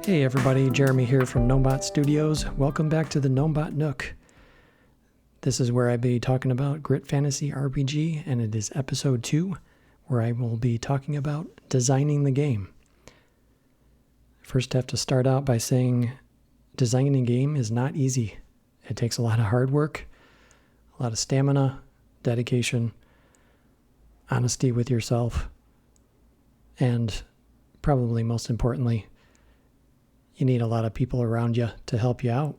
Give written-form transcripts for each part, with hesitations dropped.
Hey everybody, Jeremy here from Gnomebot Studios. Welcome back to the Gnomebot Nook. This is where I'll be talking about Grit Fantasy RPG, and it is episode 2, where I will be talking about designing the game. First, I have to start out by saying designing a game is not easy. It takes a lot of hard work, a lot of stamina, dedication, honesty with yourself, and probably most importantly, you need a lot of people around you to help you out.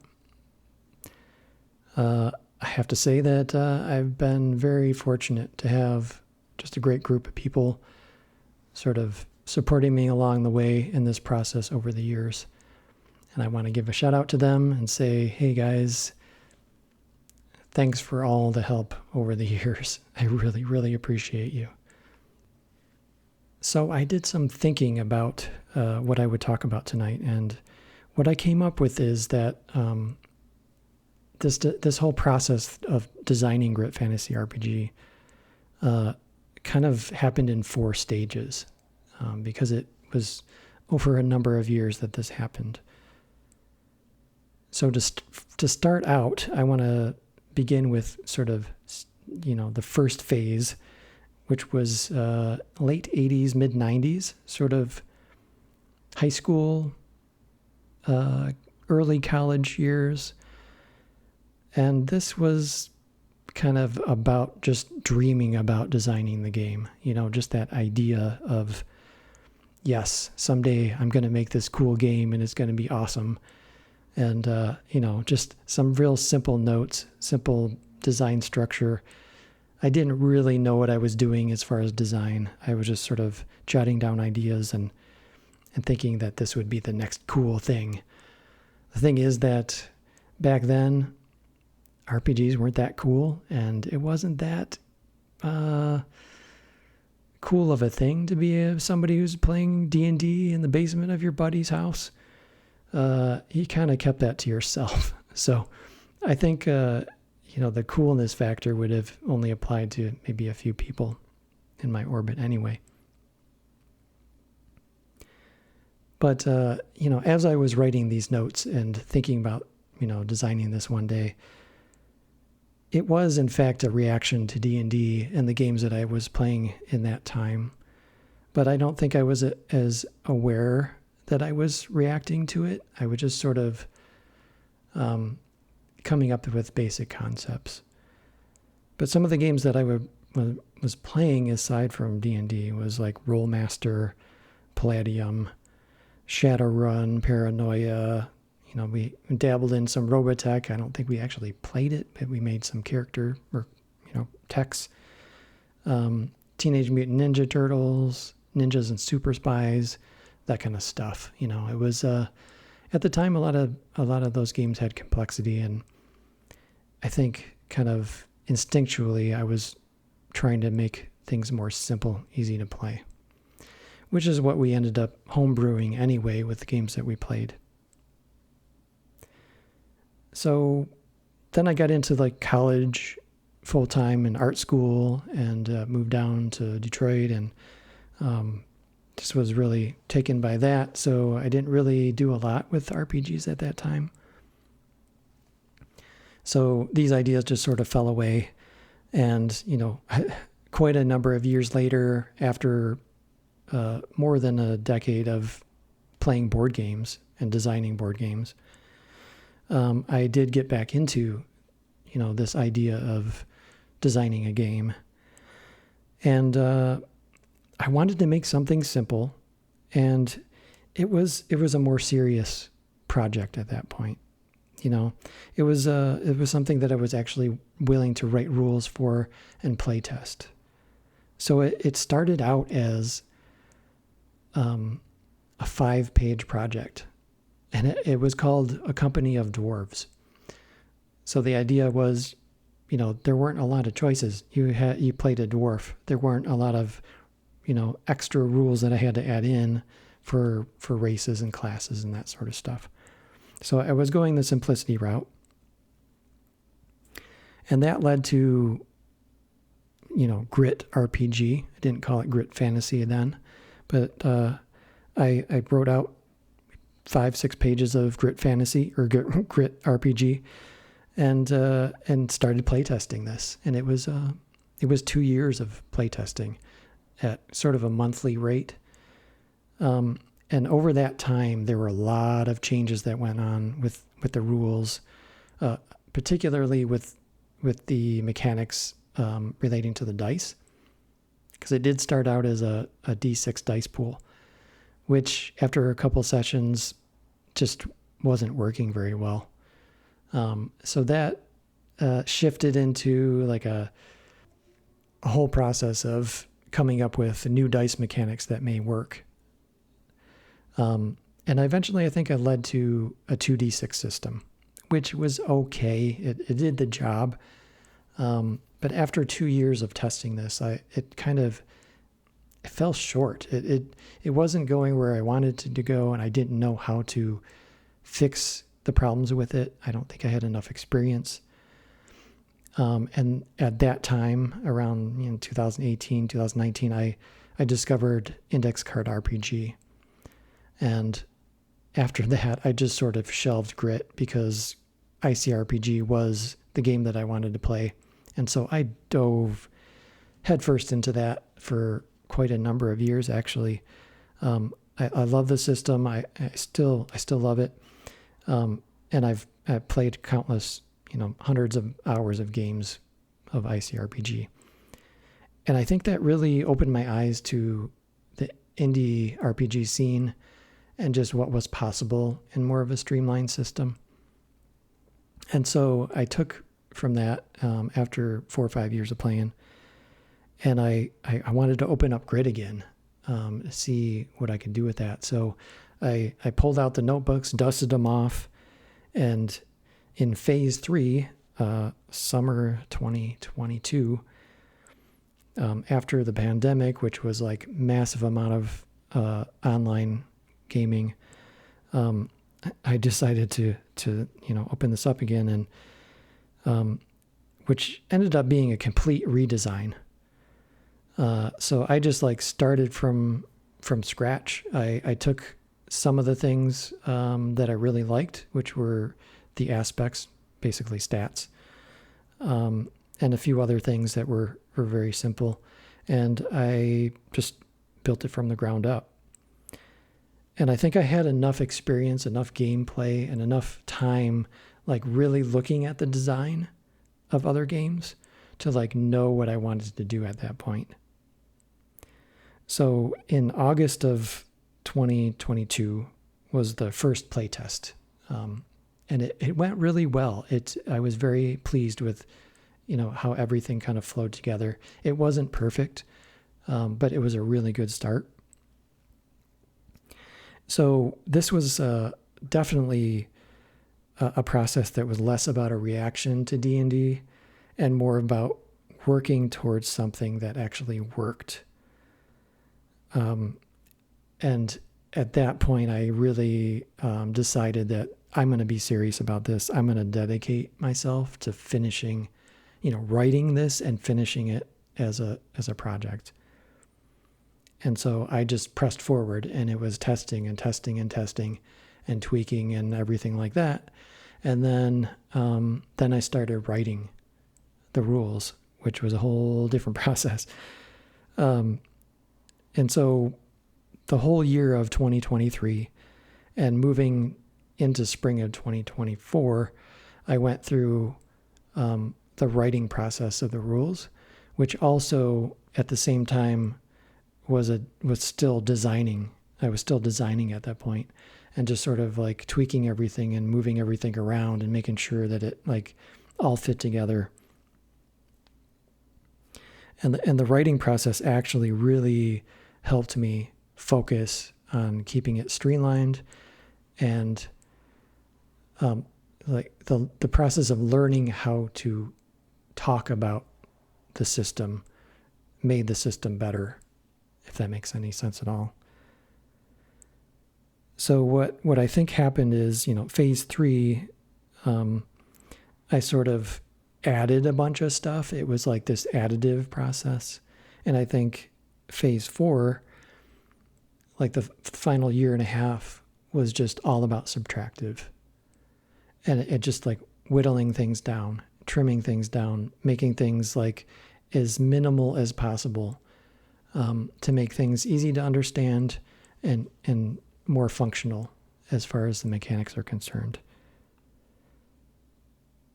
I have to say that I've been very fortunate to have just a great group of people sort of supporting me along the way in this process over the years. And I want to give a shout out to them and say, hey guys, thanks for all the help over the years. I really, really appreciate you. So I did some thinking about what I would talk about tonight, and what I came up with is that this whole process of designing Grit Fantasy RPG kind of happened in 4 stages because it was over a number of years that this happened. So to start out, I want to begin with sort of, the first phase, which was late 80s, mid 90s, sort of high school, early college years. And this was kind of about just dreaming about designing the game, just that idea of, yes, someday I'm going to make this cool game and it's going to be awesome. And, just some real simple notes, simple design structure. I didn't really know what I was doing as far as design. I was just sort of jotting down ideas and thinking that this would be the next cool thing. The thing is that back then, RPGs weren't that cool, and it wasn't that cool of a thing to be somebody who's playing D&D in the basement of your buddy's house. You kind of kept that to yourself. So I think, the coolness factor would have only applied to maybe a few people in my orbit anyway. But, as I was writing these notes and thinking about, designing this one day, it was, in fact, a reaction to D&D and the games that I was playing in that time. But I don't think I was as aware that I was reacting to it. I was just sort of coming up with basic concepts. But some of the games that I was playing aside from D&D was like Rolemaster, Palladium, Shadowrun, Paranoia. We dabbled in some Robotech. I don't think we actually played it, but we made some character or, techs. Teenage Mutant Ninja Turtles, Ninjas and Super Spies, that kind of stuff. It was at the time a lot of those games had complexity, and I think kind of instinctually I was trying to make things more simple, easy to play, which is what we ended up homebrewing anyway with the games that we played. So then I got into college full-time and art school and moved down to Detroit and just was really taken by that. So I didn't really do a lot with RPGs at that time. So these ideas just sort of fell away. And, quite a number of years later, after more than a decade of playing board games and designing board games, I did get back into, this idea of designing a game. And I wanted to make something simple, and it was a more serious project at that point. It was something that I was actually willing to write rules for and play test. So it started out as a 5-page project, and it was called A Company of Dwarves. So the idea was, there weren't a lot of choices. You played a dwarf. There weren't a lot of, extra rules that I had to add in for races and classes and that sort of stuff. So I was going the simplicity route. And that led to, Grit RPG. I didn't call it Grit Fantasy then, but I wrote out 5-6 pages of Grit Fantasy or Grit RPG, and started playtesting this. And it was 2 years of playtesting at sort of a monthly rate. And over that time, there were a lot of changes that went on with the rules, particularly with the mechanics relating to the dice, because it did start out as a D6 dice pool, which after a couple sessions just wasn't working very well. So that shifted into like a whole process of coming up with new dice mechanics that may work. And eventually I think I led to a 2D6 system, which was okay. It did the job. But after 2 years of testing this, it fell short. It wasn't going where I wanted it to go, and I didn't know how to fix the problems with it. I don't think I had enough experience. And at that time, around 2018, 2019, I discovered Index Card RPG. And after that, I just sort of shelved Grit because ICRPG was the game that I wanted to play. And so I dove headfirst into that for quite a number of years, actually. I love the system. I still love it. And I've played countless, hundreds of hours of games of ICRPG. And I think that really opened my eyes to the indie RPG scene and just what was possible in more of a streamlined system. And so I took from that after 4 or 5 years of playing, and I wanted to open up Grit again, see what I could do with that. So I pulled out the notebooks, dusted them off, and in phase 3, summer 2022, after the pandemic, which was like massive amount of online gaming, I decided to open this up again, and which ended up being a complete redesign. So I just started from scratch. I took some of the things that I really liked, which were the aspects, basically stats, and a few other things that were very simple, and I just built it from the ground up. And I think I had enough experience, enough gameplay, and enough time really looking at the design of other games to know what I wanted to do at that point. So in August of 2022 was the first playtest, and it went really well. I was very pleased with how everything kind of flowed together. It wasn't perfect, but it was a really good start. So this was definitely a process that was less about a reaction to D&D and more about working towards something that actually worked. And at that point, I really decided that I'm going to be serious about this. I'm going to dedicate myself to finishing, writing this and finishing it as a project. And so I just pressed forward, and it was testing and testing and testing and tweaking and everything like that. And then I started writing the rules, which was a whole different process. And so the whole year of 2023 and moving into spring of 2024, I went through the writing process of the rules, which also at the same time was still designing. I was still designing at that point, and just sort of tweaking everything and moving everything around and making sure that it all fit together. And the writing process actually really helped me focus on keeping it streamlined, and the process of learning how to talk about the system made the system better, if that makes any sense at all. So what I think happened is, phase 3, I sort of added a bunch of stuff. It was this additive process. And I think phase 4, the final year and a half, was just all about subtractive. And it just like whittling things down, trimming things down, making things like as minimal as possible, to make things easy to understand and more functional as far as the mechanics are concerned.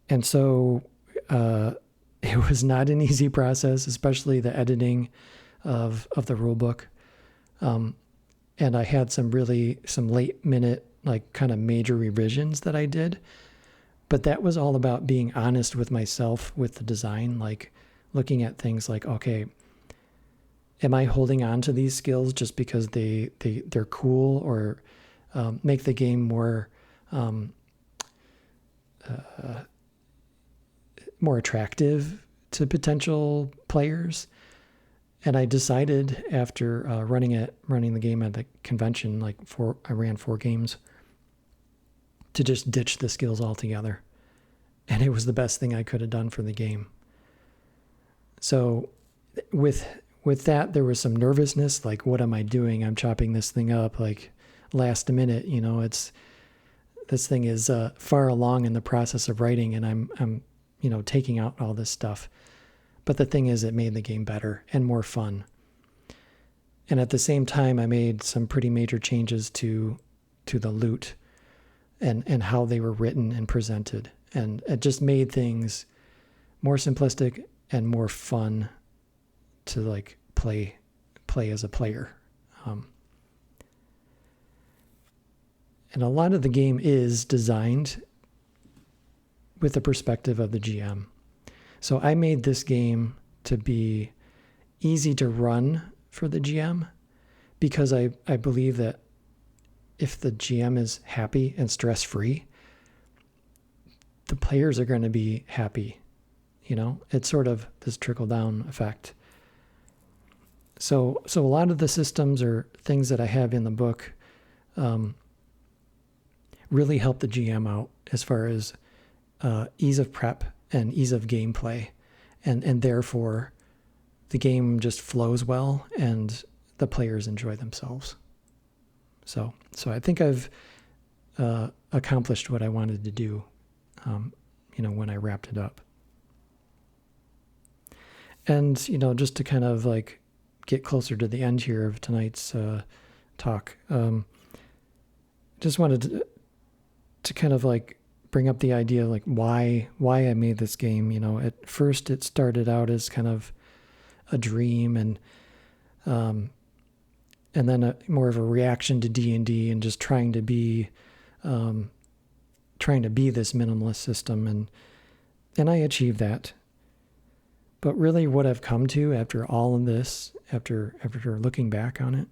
And so it was not an easy process, especially the editing of the rule book. And I had some late minute, like kind of major revisions that I did. But that was all about being honest with myself with the design, like looking at things like, okay, am I holding on to these skills just because they're cool or make the game more attractive to potential players? And I decided after running the game at the convention, I ran 4 games, to just ditch the skills altogether. And it was the best thing I could have done for the game. So with that, there was some nervousness, like, what am I doing? I'm chopping this thing up like last minute, this thing is far along in the process of writing, and I'm taking out all this stuff. But the thing is, it made the game better and more fun. And at the same time, I made some pretty major changes to the loot and how they were written and presented. And it just made things more simplistic and more fun to like play as a player. And a lot of the game is designed with the perspective of the GM. So I made this game to be easy to run for the GM, because I believe that if the GM is happy and stress-free, the players are going to be happy. It's sort of this trickle-down effect. So a lot of the systems or things that I have in the book really help the GM out as far as ease of prep and ease of gameplay, and therefore the game just flows well and the players enjoy themselves. So I think I've accomplished what I wanted to do, when I wrapped it up. And, just to kind of like get closer to the end here of tonight's talk, just wanted to kind of like bring up the idea, like why I made this game. At first it started out as kind of a dream, and then more of a reaction to D&D and just trying to be this minimalist system, and I achieved that. But really what I've come to after all of this, after looking back on it,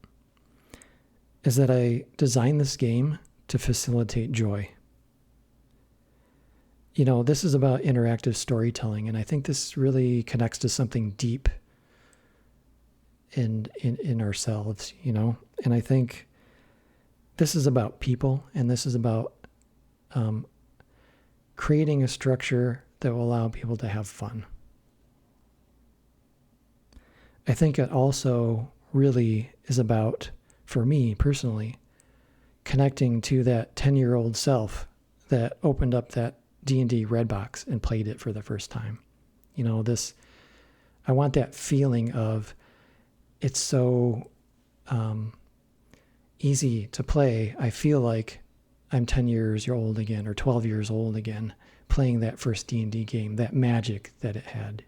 is that I designed this game to facilitate joy. This is about interactive storytelling, and I think this really connects to something deep in ourselves, and I think this is about people, and this is about creating a structure that will allow people to have fun. I think it also really is about, for me personally, connecting to that 10-year-old self that opened up that D&D red box and played it for the first time. I want that feeling of, it's so easy to play. I feel like I'm 10 years old again, or 12 years old again, playing that first D&D game, that magic that it had,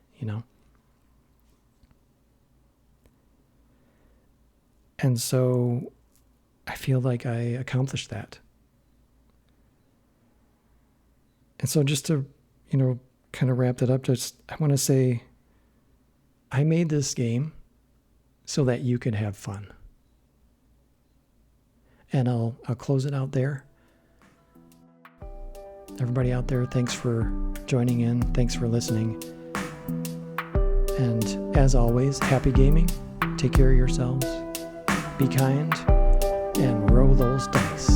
And so I feel like I accomplished that. And so just to, kind of wrap that up, I want to say, I made this game so that you could have fun. And I'll close it out there. Everybody out there, thanks for joining in. Thanks for listening. And as always, happy gaming. Take care of yourselves. Be kind and roll those dice.